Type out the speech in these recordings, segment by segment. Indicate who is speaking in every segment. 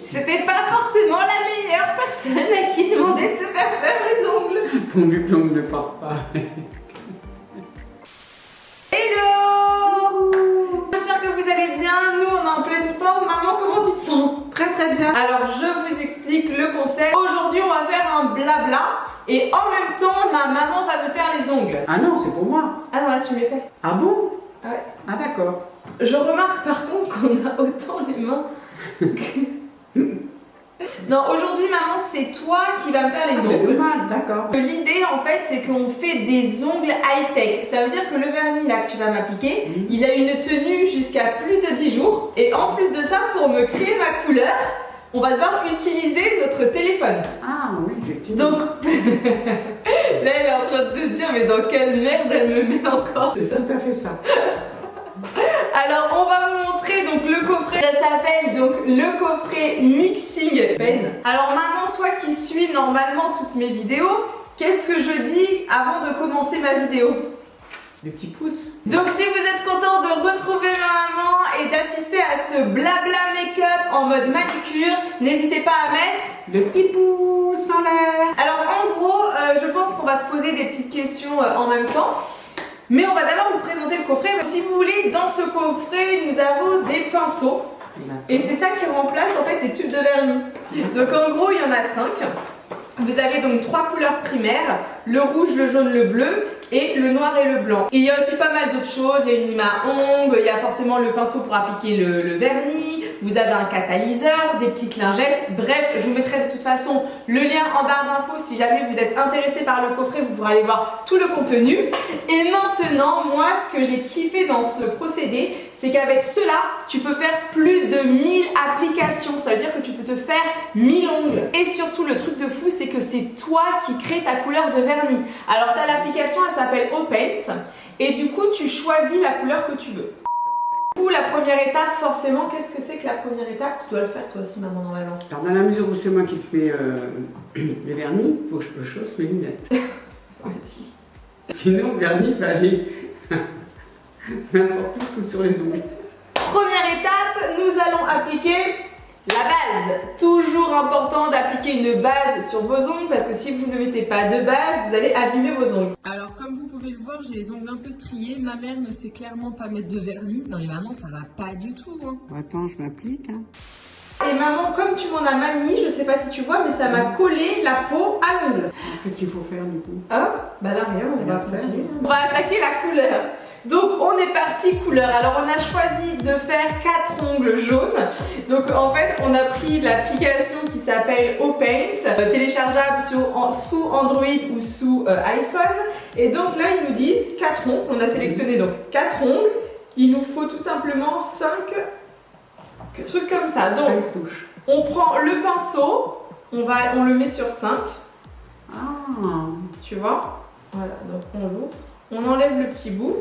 Speaker 1: C'était pas forcément la meilleure personne à qui demander de se faire les ongles.
Speaker 2: Pourvu que l'ongle ne part pas.
Speaker 1: Hello! J'espère que vous allez bien. Nous, on est en pleine forme. Maman, comment tu te sens?
Speaker 2: Très très bien.
Speaker 1: Alors, je vous explique le concept. Aujourd'hui, on va faire un blabla. Et en même temps, ma maman va me faire les ongles.
Speaker 2: Ah non, c'est pour moi.
Speaker 1: Ah non, là, tu me les fais.
Speaker 2: Ah bon?
Speaker 1: Ouais.
Speaker 2: Ah d'accord.
Speaker 1: Je remarque par contre qu'on a autant les mains que... Non, aujourd'hui, maman, c'est toi qui vas me faire les
Speaker 2: C'est
Speaker 1: ongles.
Speaker 2: dommage, d'accord.
Speaker 1: L'idée, en fait, c'est qu'on fait des ongles high-tech. Ça veut dire que le vernis, là, que tu vas m'appliquer, il a une tenue jusqu'à plus de 10 jours. Et en plus de ça, pour me créer ma couleur, on va devoir utiliser notre téléphone.
Speaker 2: Ah oui, effectivement.
Speaker 1: Donc, là, elle est en train de se dire, mais dans quelle merde elle me met encore?
Speaker 2: C'est tout à fait ça.
Speaker 1: Alors, on va vous montrer donc le coffret. Ça s'appelle donc le coffret Mixing Pen. Alors, maman, toi qui suis normalement toutes mes vidéos, qu'est-ce que je dis avant de commencer ma vidéo?
Speaker 2: Des petits pouces.
Speaker 1: Donc, si vous êtes content de retrouver ma maman et d'assister à ce blabla make-up en mode manucure, n'hésitez pas à mettre
Speaker 2: le petit pouce en l'air.
Speaker 1: Alors, en gros, je pense qu'on va se poser des petites questions en même temps. Mais on va d'abord vous présenter le coffret. Si vous voulez, dans ce coffret, nous avons des pinceaux. Et c'est ça qui remplace en fait des tubes de vernis. Donc en gros, il y en a 5. Vous avez donc 3 couleurs primaires, le rouge, le jaune, le bleu et le noir et le blanc. Et il y a aussi pas mal d'autres choses, il y a une lime à ongles, il y a forcément le pinceau pour appliquer le vernis, vous avez un catalyseur, des petites lingettes, bref, je vous mettrai de toute façon le lien en barre d'infos si jamais vous êtes intéressé par le coffret, vous pourrez aller voir tout le contenu. Et maintenant, moi, ce que j'ai kiffé dans ce procédé, c'est qu'avec cela, tu peux faire plus de 1000 applications, ça veut dire que tu peux te faire 1000 ongles. Et surtout, le truc de fou, c'est que c'est toi qui crée ta couleur de vernis. Alors, tu as l'application, elle s'appelle O-Paints, et du coup, tu choisis la couleur que tu veux. Du coup, la première étape, forcément, qu'est-ce que c'est que la première étape? Tu dois le faire toi aussi, maman, normalement.
Speaker 2: Alors, dans la mesure où c'est moi qui te mets les vernis, il faut que je chausse mes lunettes.
Speaker 1: Vas-y.
Speaker 2: Sinon, le vernis va aller n'importe où sur les ongles.
Speaker 1: Première étape, nous allons appliquer la base. Toujours important d'appliquer une base sur vos ongles parce que si vous ne mettez pas de base, vous allez abîmer vos ongles. Alors comme vous pouvez le voir, j'ai les ongles un peu striés. Ma mère ne sait clairement pas mettre de vernis. Non mais maman, ça va pas du tout. Hein.
Speaker 2: Attends, je m'applique. Hein.
Speaker 1: Et maman, comme tu m'en as mal mis, je sais pas si tu vois, mais ça m'a collé la peau à l'ongle.
Speaker 2: Qu'est-ce qu'il faut faire du coup?
Speaker 1: Hein? Bah là rien, on va continuer. On va attaquer la couleur. Donc on est parti couleur. Alors on a choisi de faire 4 ongles jaunes. Donc en fait on a pris l'application qui s'appelle O-Paints, téléchargeable sous Android ou sous iPhone. Et donc là ils nous disent 4 ongles. On a sélectionné donc 4 ongles. Il nous faut tout simplement 5 trucs comme ça. Donc
Speaker 2: 5 touches.
Speaker 1: on prend le pinceau, on le met sur 5.
Speaker 2: Ah.
Speaker 1: Tu vois? Voilà, donc on l'ouvre. On enlève le petit bout,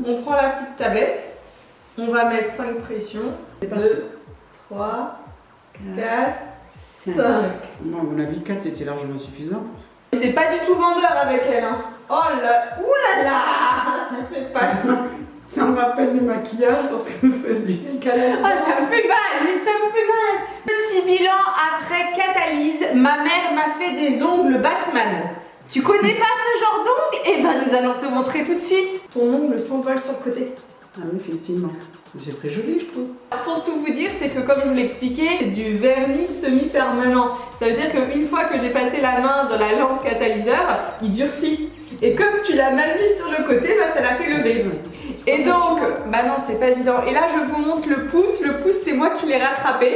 Speaker 1: on prend la petite tablette, on va mettre 5 pressions, 2, 3, 4, 5.
Speaker 2: Moi, à mon avis, 4 était largement suffisant.
Speaker 1: C'est pas du tout vendeur avec elle, hein. Oh là, oulala, ça fait pas
Speaker 2: Ça me rappelle le maquillage lorsque je faisais du décalage.
Speaker 1: Ah, ça me fait mal, mais ça me fait mal. Petit bilan après catalyse, ma mère m'a fait des ongles Batman. Tu connais pas ce genre d'ongles? Eh ben nous allons te montrer tout de suite. Ton ongle s'envole sur le côté.
Speaker 2: Ah oui, effectivement. C'est très joli, je trouve.
Speaker 1: Pour tout vous dire, c'est que comme je vous l'expliquais, c'est du vernis semi-permanent. Ça veut dire qu'une fois que j'ai passé la main dans la lampe catalyseur, il durcit. Et comme tu l'as mal mis sur le côté, bah, ça l'a fait lever. Et donc, bah non, c'est pas évident. Et là, je vous montre le pouce. Le pouce, c'est moi qui l'ai rattrapé.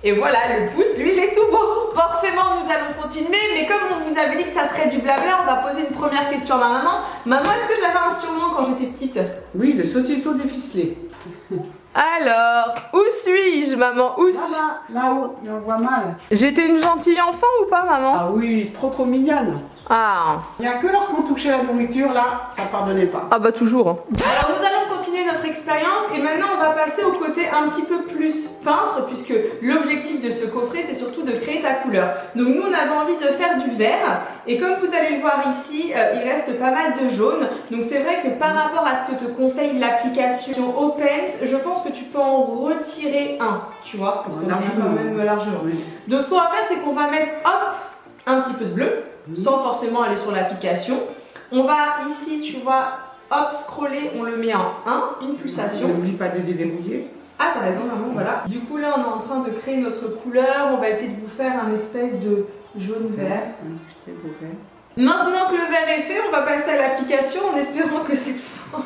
Speaker 1: Et voilà, le pouce, lui, il est tout beau. Forcément, nous allons continuer, mais comme on vous avait dit que ça serait du blabla, on va poser une première question à ma maman. Maman, est-ce que j'avais un surnom quand j'étais petite?
Speaker 2: Oui, le saucisson déficelé.
Speaker 1: Alors, où suis-je, maman? Où suis-je?
Speaker 2: Là-haut, on voit mal.
Speaker 1: J'étais une gentille enfant ou pas, maman?
Speaker 2: Ah oui, trop mignonne.
Speaker 1: Ah.
Speaker 2: Il n'y a que lorsqu'on touchait la nourriture, là, ça pardonnait pas.
Speaker 1: Ah bah toujours. Alors nous allons continuer continuer notre expérience et maintenant on va passer au côté un petit peu plus peintre puisque l'objectif de ce coffret c'est surtout de créer ta couleur. Donc nous on avait envie de faire du vert et comme vous allez le voir ici, il reste pas mal de jaune. Donc c'est vrai que par rapport à ce que te conseille l'application Opens, je pense que tu peux en retirer un, tu vois, parce qu'on en a quand même largement. Donc ce qu'on va faire c'est qu'on va mettre hop un petit peu de bleu sans forcément aller sur l'application. On va ici, tu vois, hop, scroller, on le met en 1, une pulsation.
Speaker 2: N'oublie pas de déverrouiller.
Speaker 1: Ah, t'as raison, maman, voilà. Du coup, là, on est en train de créer notre couleur. On va essayer de vous faire un espèce de jaune-vert. Maintenant que le vert est fait, on va passer à l'application en espérant que cette fois,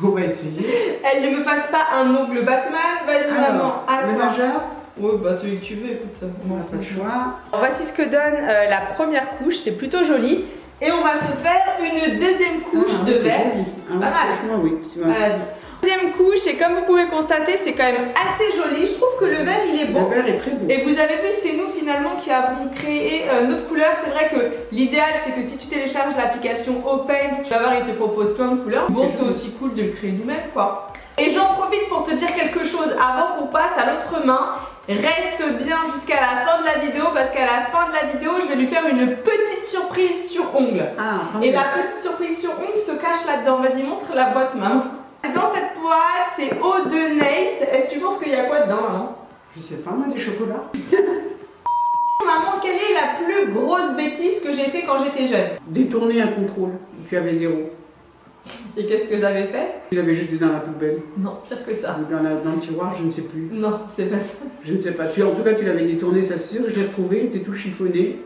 Speaker 2: on va essayer.
Speaker 1: Elle ne me fasse pas un ongle Batman. Vas-y, maman, à toi.
Speaker 2: Le majeur.
Speaker 1: Oui, bah celui que tu veux, écoute ça.
Speaker 2: On n'a pas le choix.
Speaker 1: Voici ce que donne la première couche, c'est plutôt joli. Et on va se faire une deuxième couche de vert.
Speaker 2: Pas
Speaker 1: mal.
Speaker 2: Franchement, oui.
Speaker 1: Vas-y. Deuxième couche, et comme vous pouvez constater, c'est quand même assez joli. Je trouve que le vert, il est beau.
Speaker 2: Le vert est très beau.
Speaker 1: Et vous avez vu, c'est nous finalement qui avons créé notre couleur. C'est vrai que l'idéal, c'est que si tu télécharges l'application Opens, tu vas voir, il te propose plein de couleurs. Bon, c'est aussi cool de le créer nous-mêmes, quoi. Et j'en profite pour te dire quelque chose avant qu'on passe à l'autre main. Reste bien jusqu'à la fin de la vidéo parce qu'à la fin de la vidéo, je vais lui faire une petite surprise sur ongle. Et la petite surprise sur ongle se cache là-dedans. Vas-y, montre la boîte, maman. Dans cette boîte, c'est O2 Nails. Est-ce que tu penses qu'il y a quoi dedans, maman?
Speaker 2: Je sais pas, moi, des chocolats.
Speaker 1: Maman, quelle est la plus grosse bêtise que j'ai fait quand j'étais jeune?
Speaker 2: Détourner un contrôle. Tu avais 0.
Speaker 1: Et qu'est-ce que j'avais fait?
Speaker 2: Tu l'avais jeté dans la poubelle.
Speaker 1: Non, pire que ça.
Speaker 2: Dans le tiroir, je ne sais plus.
Speaker 1: Non, c'est pas ça.
Speaker 2: Je ne sais pas. En tout cas, tu l'avais détourné, ça c'est sûr. Je l'ai retrouvé, il était tout chiffonné.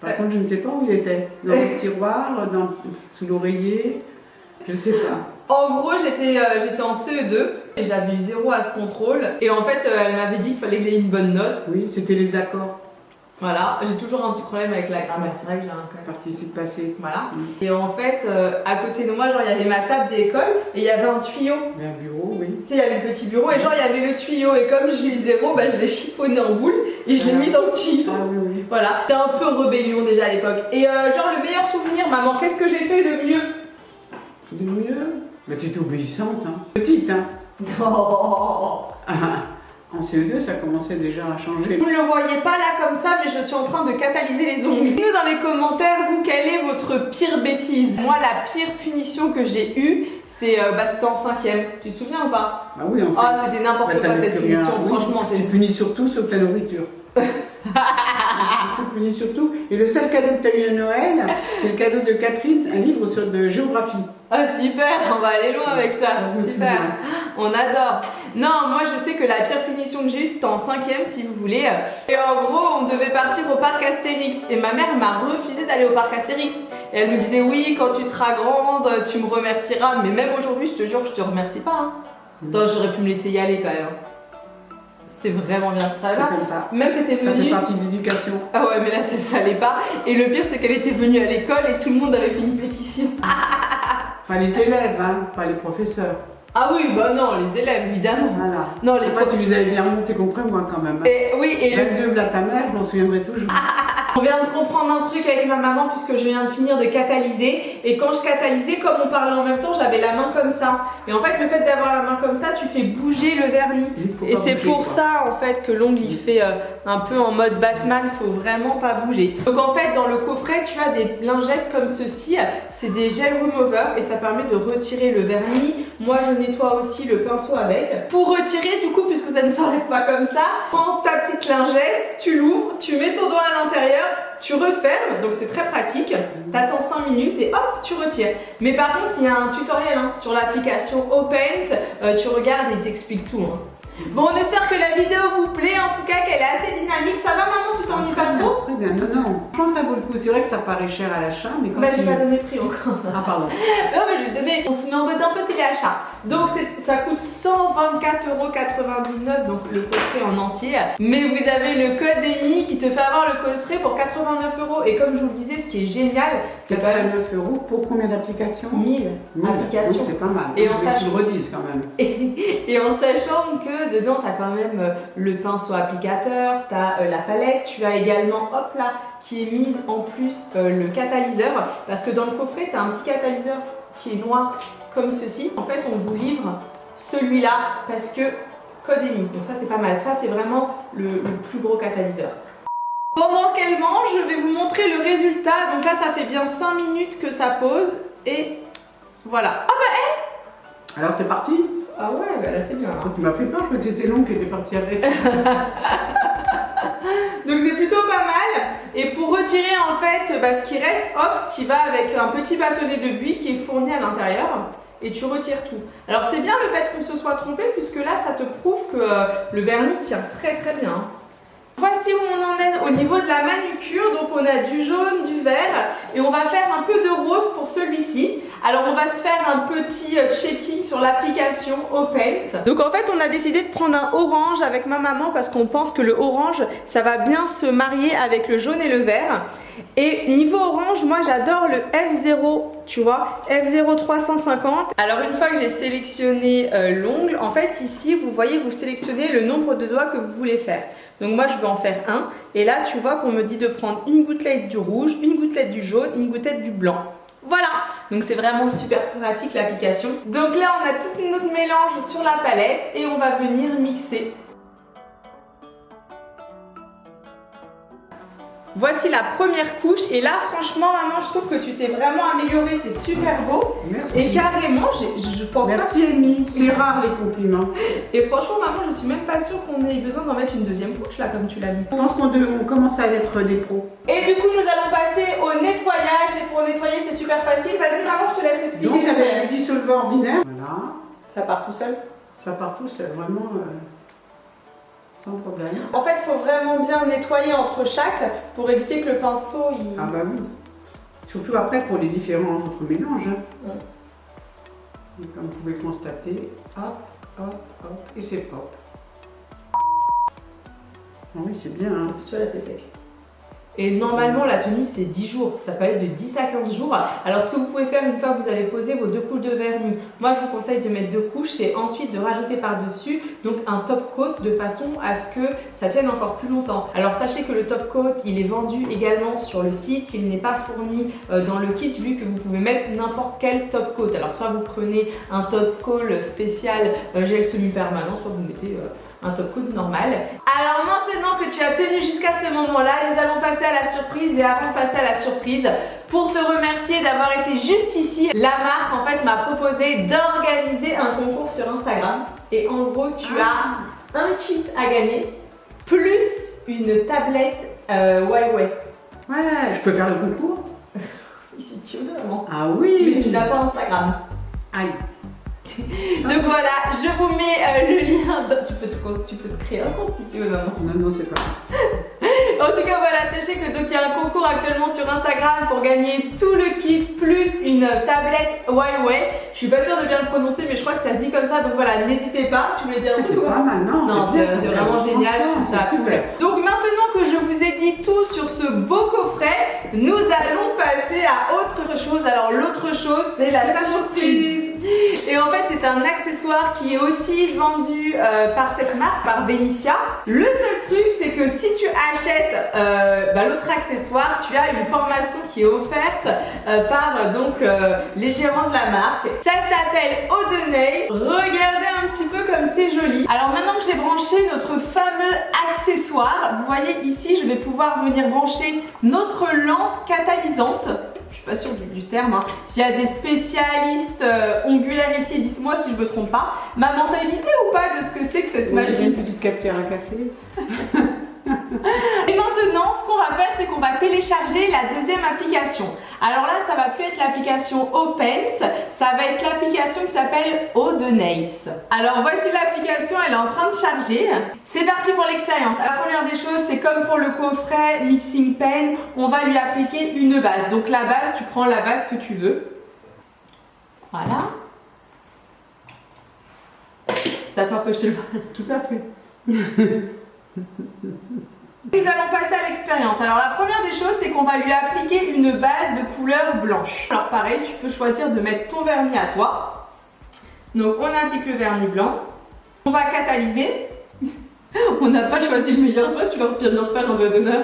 Speaker 2: Par contre, je ne sais pas où il était. Dans le tiroir, sous l'oreiller. Je ne sais pas.
Speaker 1: En gros, j'étais en CE2 et j'avais eu 0 à ce contrôle. Et en fait, elle m'avait dit qu'il fallait que j'aie une bonne note.
Speaker 2: Oui, c'était les accords.
Speaker 1: Voilà, j'ai toujours un petit problème avec la grammaire. C'est vrai que j'ai un code.
Speaker 2: Participe passé.
Speaker 1: Voilà. Et en fait, à côté de moi, genre, il y avait ma table d'école et il y avait un tuyau.
Speaker 2: Il y a un bureau, oui.
Speaker 1: Tu sais, il y avait le petit bureau et genre, il y avait le tuyau. Et comme j'ai eu 0, bah, je l'ai chiffonné en boule et je l'ai mis dans le tuyau.
Speaker 2: Ah oui, oui.
Speaker 1: Voilà. C'était un peu rébellion déjà à l'époque. Et genre, le meilleur souvenir, maman, qu'est-ce que j'ai fait de mieux?
Speaker 2: De mieux? Bah, tu étais obéissante, hein. Petite, hein.
Speaker 1: Oh.
Speaker 2: En CE2, ça commençait déjà à changer.
Speaker 1: Vous ne le voyez pas là comme ça, mais je suis en train de catalyser les ongles. Dites-nous dans les commentaires, vous, quelle est votre pire bêtise? Moi, la pire punition que j'ai eue, c'est c'était en 5e. Tu te souviens ou pas?
Speaker 2: Ah oui, en fait.
Speaker 1: Ah, c'était n'importe
Speaker 2: Bah,
Speaker 1: quoi cette punition,
Speaker 2: oui,
Speaker 1: franchement.
Speaker 2: Tu punis surtout sauf la nourriture. Tu punis surtout. Et le seul cadeau que tu as eu à Noël, c'est le cadeau de Catherine, un livre de géographie.
Speaker 1: Ah super, on va aller loin avec ça. Super, on adore. Non, moi je sais que la pire punition que j'ai eue, c'était en 5e si vous voulez. Et en gros, on devait partir au parc Astérix. Et ma mère m'a refusé d'aller au parc Astérix. Et elle me disait oui, quand tu seras grande, tu me remercieras. Mais même aujourd'hui, je te jure, je te remercie pas. Hein. J'aurais pu me laisser y aller quand même. C'était vraiment bien.
Speaker 2: C'est comme ça.
Speaker 1: Même que t'étais venue.
Speaker 2: Ça fait partie de l'éducation.
Speaker 1: Ah ouais, mais là ça allait pas. Et le pire, c'est qu'elle était venue à l'école et tout le monde avait fait une pétition.
Speaker 2: Enfin, les élèves, hein, pas les professeurs.
Speaker 1: Ah oui, bah non, les élèves, évidemment.
Speaker 2: Voilà.
Speaker 1: Non, les
Speaker 2: tu les avais bien remontés contre moi quand même. Hein.
Speaker 1: Et, oui, et
Speaker 2: 22 là ta mère, je m'en souviendrai toujours.
Speaker 1: On vient de comprendre un truc avec ma maman puisque je viens de finir de catalyser. Et quand je catalysais, comme on parlait en même temps, j'avais la main comme ça. Et en fait, le fait d'avoir la main comme ça, tu fais bouger le vernis. Et c'est pour ça en fait que l'ongle il fait un peu en mode Batman, faut vraiment pas bouger. Donc en fait, dans le coffret, tu as des lingettes comme ceci. C'est des gel remover et ça permet de retirer le vernis. Moi, je nettoie aussi le pinceau avec. Pour retirer, du coup, puisque ça ne s'enlève pas comme ça, prends ta petite lingette, tu l'ouvres, tu mets ton doigt à l'intérieur. Tu refermes, donc c'est très pratique, t'attends 5 minutes et hop, tu retires. Mais par contre, il y a un tutoriel hein, sur l'application Opens, tu regardes et il t'explique tout. Hein. Bon, on espère que la vidéo vous plaît, en tout cas qu'elle est assez dynamique. Ça va maman, tu t'ennuies pas trop?
Speaker 2: Très bien, non. Je pense que ça vaut le coup. C'est vrai que ça paraît cher à l'achat, mais quand
Speaker 1: j'ai pas donné le prix encore.
Speaker 2: Ah pardon.
Speaker 1: Non mais je vais donner, on s'y met en mode un peu téléachat. Donc ça coûte 124,99 €, donc le coffret en entier. Mais vous avez le code EMI qui te fait avoir le coffret pour 89 €. Et comme je vous le disais, ce qui est génial, c'est quand même
Speaker 2: 89 € pour combien d'applications?
Speaker 1: 1000 applications.
Speaker 2: Oui, c'est pas mal.
Speaker 1: Et en sachant,
Speaker 2: je redise quand même.
Speaker 1: Et en sachant que dedans, tu as quand même le pinceau applicateur, tu as la palette, tu as également, hop là, qui est mise en plus le catalyseur. Parce que dans le coffret, tu as un petit catalyseur qui est noir comme ceci. En fait, on vous livre celui-là parce que code émis. Donc ça c'est pas mal, ça c'est vraiment le plus gros catalyseur. Pendant qu'elle mange, je vais vous montrer le résultat. Donc là ça fait bien 5 minutes que ça pose et voilà. Ah bah
Speaker 2: Alors c'est parti.
Speaker 1: Ah ouais, bah là c'est bien. Hein.
Speaker 2: Tu m'as fait peur, je crois que c'était long qu'elle était partie avec.
Speaker 1: Donc c'est plutôt pas mal. Et pour retirer en fait ce qui reste, hop, tu vas avec un petit bâtonnet de buis qui est fourni à l'intérieur et tu retires tout. Alors c'est bien le fait qu'on se soit trompé puisque là ça te prouve que le vernis tient très très bien. Voici où on en est au niveau de la manucure. Donc on a du jaune, du vert et on va faire un peu de rose pour celui-ci. Alors on va se faire un petit checking sur l'application Opens. Donc en fait on a décidé de prendre un orange avec ma maman parce qu'on pense que le orange ça va bien se marier avec le jaune et le vert. Et niveau orange, moi j'adore le F0, tu vois, F0 350. Alors une fois que j'ai sélectionné l'ongle, en fait ici vous voyez, vous sélectionnez le nombre de doigts que vous voulez faire. Donc moi je vais en faire un et là tu vois qu'on me dit de prendre une gouttelette du rouge, une gouttelette du jaune, une gouttelette du blanc. Voilà, donc c'est vraiment super pratique l'application. Donc là on a tout notre mélange sur la palette et on va venir mixer. Voici la première couche et là franchement maman je trouve que tu t'es vraiment améliorée, c'est super beau.
Speaker 2: Merci.
Speaker 1: Et carrément je pense
Speaker 2: Merci Amy, c'est rare les compliments.
Speaker 1: Et franchement maman je suis même pas sûre qu'on ait besoin d'en mettre une deuxième couche là comme tu l'as mis.
Speaker 2: Je pense qu'on commence à être des pros.
Speaker 1: Et du coup nous allons passer au nettoyage et pour nettoyer c'est super facile. Vas-y maman je te laisse expliquer.
Speaker 2: Donc avec du dissolvant ordinaire, voilà,
Speaker 1: ça part tout seul.
Speaker 2: ça part tout seul, vraiment sans problème.
Speaker 1: En fait, il faut vraiment bien nettoyer entre chaque pour éviter que le pinceau il...
Speaker 2: Ah bah oui. Surtout après pour les différents autres mélanges. Hein. Donc, comme vous pouvez le constater, hop, hop, hop, et c'est pop. Oh oui, c'est bien. Hein.
Speaker 1: Celui-là, c'est sec. Et normalement, la tenue, c'est 10 jours. Ça peut aller de 10 à 15 jours. Alors, ce que vous pouvez faire une fois que vous avez posé vos 2 couches de vernis, moi, je vous conseille de mettre 2 couches, c'est ensuite de rajouter par-dessus donc un top coat de façon à ce que ça tienne encore plus longtemps. Alors, sachez que le top coat, il est vendu également sur le site. Il n'est pas fourni dans le kit vu que vous pouvez mettre n'importe quel top coat. Alors, soit vous prenez un top coat spécial gel semi-permanent, soit vous mettez... un top coat normal. Alors maintenant que tu as tenu jusqu'à ce moment-là, nous allons passer à la surprise et avant de passer à la surprise, pour te remercier d'avoir été juste ici, la marque en fait m'a proposé d'organiser un concours sur Instagram et en gros tu as un kit à gagner plus une tablette Huawei.
Speaker 2: Ouais, je peux faire le concours.
Speaker 1: Si tu veux vraiment.
Speaker 2: Ah oui.
Speaker 1: Mais tu n'as pas Instagram.
Speaker 2: Aïe.
Speaker 1: Donc voilà, je vous mets le lien. Tu peux te créer un compte si tu veux maman.
Speaker 2: Non, c'est pas.
Speaker 1: En tout cas voilà, sachez que donc il y a un concours actuellement sur Instagram pour gagner tout le kit plus une tablette Huawei. Je suis pas sûre de bien le prononcer mais je crois que ça se dit comme ça donc voilà, n'hésitez pas. Tu voulais dire un
Speaker 2: C'est pas mal, non?
Speaker 1: Non, c'est vraiment génial, je trouve ça cool. Donc maintenant que je vous ai dit tout sur ce beau coffret, nous allons passer à autre chose. Alors l'autre chose, c'est la surprise. Et en fait c'est un accessoire qui est aussi vendu par cette marque, par Benicia. Le seul truc c'est que si tu achètes l'autre accessoire, tu as une formation qui est offerte par les gérants de la marque. Ça s'appelle Eau de Nails. Regardez un petit peu comme c'est joli. Alors maintenant que j'ai branché notre fameux accessoire, vous voyez ici je vais pouvoir venir brancher notre lampe catalysante. Je suis pas sûre du terme, hein. S'il y a des spécialistes ongulaires ici, dites-moi si je me trompe pas. Maman, t'as une idée ou pas de ce que c'est que cette machine?
Speaker 2: Une petite cafetière à café.
Speaker 1: Et maintenant, ce qu'on va faire, c'est qu'on va télécharger la deuxième application. Alors là, ça va plus être l'application Opens, ça va être l'application qui s'appelle Eau de Nails. Alors voici l'application, elle est en train de charger. C'est parti pour l'expérience. La première des choses, c'est comme pour le coffret Mixing Pen, on va lui appliquer une base. Donc la base, tu prends la base que tu veux. Voilà. T'as peur que je te le vole?
Speaker 2: Tout à fait.
Speaker 1: Nous allons passer à l'expérience. Alors la première des choses, c'est qu'on va lui appliquer une base de couleur blanche. Alors pareil, tu peux choisir de mettre ton vernis à toi. Donc on applique le vernis blanc. On va catalyser. On n'a pas choisi le meilleur doigt, tu viens de leur faire un doigt d'honneur.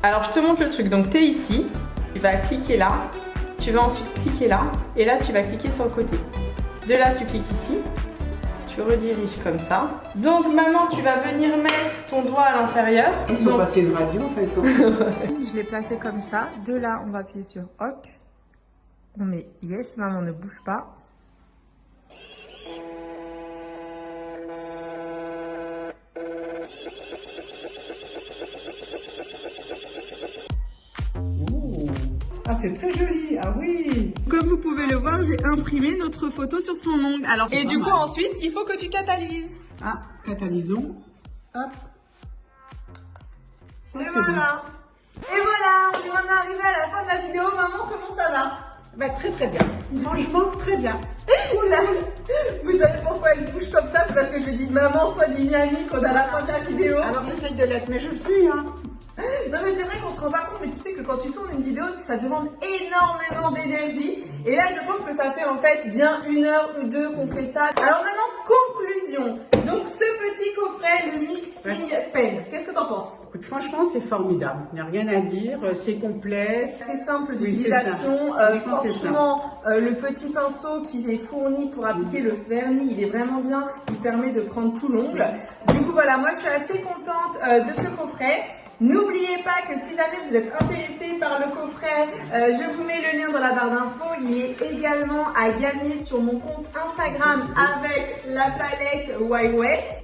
Speaker 1: Alors je te montre le truc. Donc tu es ici, tu vas cliquer là tu vas ensuite cliquer là, et là tu vas cliquer sur le côté. De là tu cliques ici, tu rediriges comme ça. Donc maintenant tu vas venir mettre ton doigt à l'intérieur.
Speaker 2: Ils sont passés une radio en fait.
Speaker 1: Je l'ai placé comme ça. De là on va appuyer sur OK. On met yes, maman ne bouge pas.
Speaker 2: Ah, c'est très joli. Ah oui.
Speaker 1: Comme vous pouvez le voir, j'ai imprimé notre photo sur son ongle. Alors, et du coup, ensuite, il faut que tu catalyses.
Speaker 2: Ah, catalysons. Hop. Ça,
Speaker 1: et
Speaker 2: c'est
Speaker 1: voilà. Et voilà, on est maintenant arrivé à la fin de la vidéo. Maman, comment ça va?
Speaker 2: Bah, très très bien. Franchement, très bien.
Speaker 1: Oula. Vous savez pourquoi elle bouge comme ça? Parce que je lui dis maman, sois dynamique, on a la fin de la vidéo.
Speaker 2: Alors, j'essaye de l'être, mais je le suis, hein.
Speaker 1: Non mais c'est vrai qu'on se rend pas compte, mais tu sais que quand tu tournes une vidéo, ça demande énormément d'énergie. Et là, je pense que ça fait en fait bien 1 heure ou 2 qu'on fait ça. Alors maintenant, conclusion. Donc ce petit coffret, le Mixing Pen, qu'est-ce que t'en penses?
Speaker 2: Écoute, franchement, c'est formidable. Il n'y a rien à dire. C'est complet.
Speaker 1: C'est simple
Speaker 2: Oui,
Speaker 1: d'utilisation.
Speaker 2: c'est
Speaker 1: Franchement, le petit pinceau qui est fourni pour appliquer le vernis, il est vraiment bien. Il permet de prendre tout l'ongle. Du coup, voilà, moi je suis assez contente de ce coffret. N'oubliez pas que si jamais vous êtes intéressé par le coffret, je vous mets le lien dans la barre d'infos. Il est également à gagner sur mon compte Instagram avec la palette Why.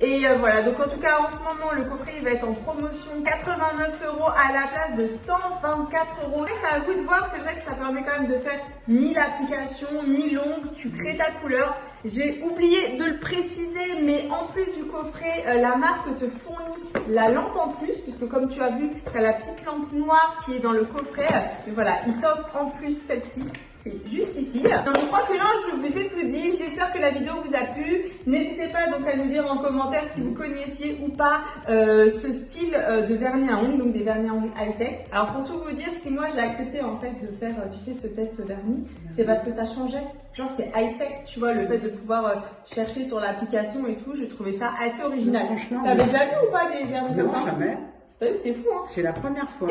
Speaker 1: Et voilà, donc en tout cas en ce moment le coffret il va être en promotion, 89 € à la place de 124 €. C'est à vous de voir, c'est vrai que ça permet quand même de faire 1000 applications, 1000 ongles, tu crées ta couleur. J'ai oublié de le préciser, mais en plus du coffret, la marque te fournit la lampe en plus, puisque comme tu as vu, tu as la petite lampe noire qui est dans le coffret. Et voilà, il t'offre en plus celle-ci, qui est juste ici. Donc je crois que là, je vous ai tout dit. J'espère que la vidéo vous a plu. N'hésitez pas donc à nous dire en commentaire si vous connaissiez ou pas ce style de vernis à ongles, donc des vernis à ongles high-tech. Alors pour tout vous dire, si moi j'ai accepté en fait de faire, tu sais, ce test vernis, c'est parce que ça changeait. Genre c'est high-tech, tu vois, le fait de pouvoir chercher sur l'application et tout, j'ai trouvé ça assez original.
Speaker 2: Franchement,
Speaker 1: t'avais déjà vu ou pas des vernis comme ça?
Speaker 2: Non, jamais.
Speaker 1: C'est fou, hein.
Speaker 2: C'est la première fois.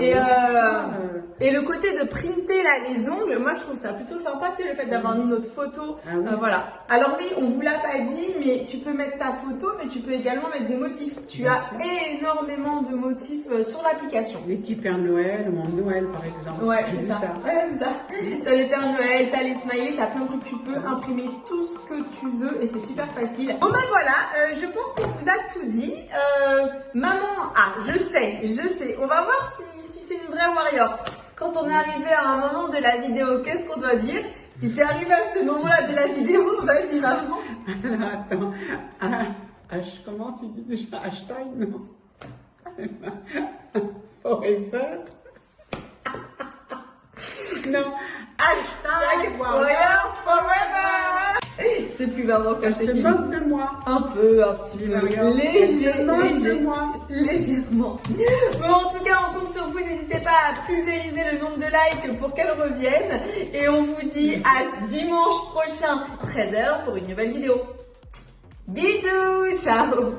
Speaker 1: Et le côté de printer là, les ongles, moi je trouve ça plutôt sympa, tu sais, le fait d'avoir mis notre photo.
Speaker 2: Ah oui.
Speaker 1: Voilà. Alors oui, on vous l'a pas dit, mais tu peux mettre ta photo, mais tu peux également mettre des motifs. Tu as énormément de motifs sur l'application.
Speaker 2: Les petits Pères Noël, le monde Noël par exemple.
Speaker 1: Ouais,
Speaker 2: J'ai
Speaker 1: c'est
Speaker 2: vu
Speaker 1: ça. Ouais, c'est ça. T'as les Pères Noël, t'as les smileys, t'as plein de trucs. Tu peux imprimer tout ce que tu veux et c'est super facile. Bon ben voilà, je pense qu'on vous a tout dit. Maman, je sais. On va voir si c'est une vraie warrior. Quand on est arrivé à un moment de la vidéo, qu'est-ce qu'on doit dire? Si tu arrives à ce moment-là de la vidéo, vas-y maman.
Speaker 2: Attends, comment tu dis déjà? Hashtag, non? Forever. Non, hashtag
Speaker 1: warrior forever. C'est plus vraiment que
Speaker 2: elle se moque de moi.
Speaker 1: Un petit peu. Légèrement. Bon, en tout cas, on compte sur vous. N'hésitez pas à pulvériser le nombre de likes pour qu'elle revienne. Et on vous dit à dimanche prochain, 13 h, pour une nouvelle vidéo. Bisous, ciao.